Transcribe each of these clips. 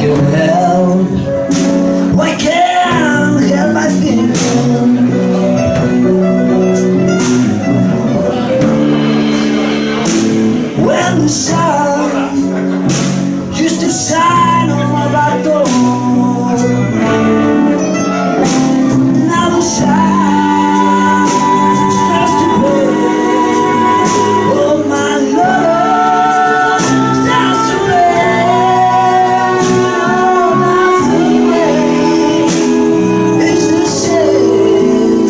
can help. Why can't help my feeling? When the sun used to shine on my back door, now the sun starts to break. Oh my love starts to rain. Oh, that's the way. It's the same.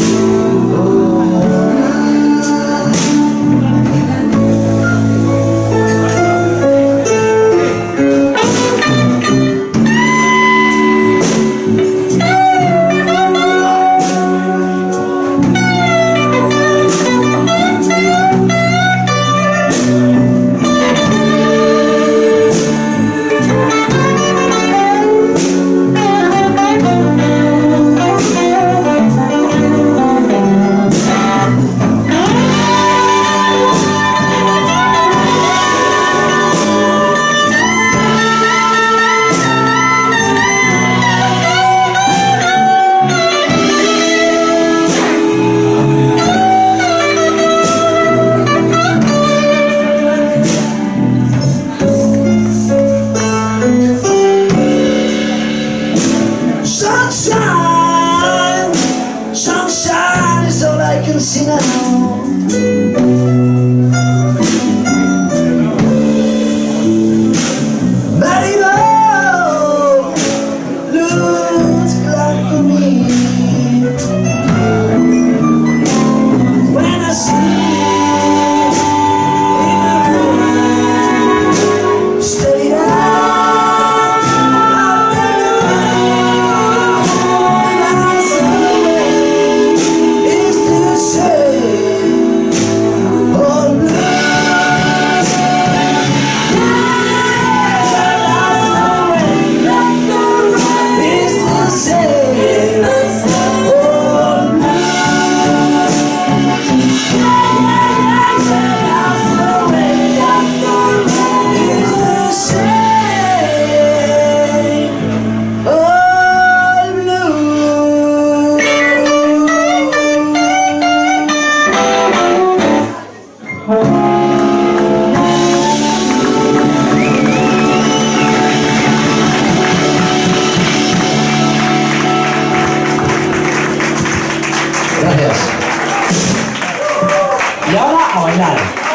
Sunshine, sunshine is all I can see now. Mario looks black for me when I sleep in a room, stay down. Gracias. Y ahora a bailar.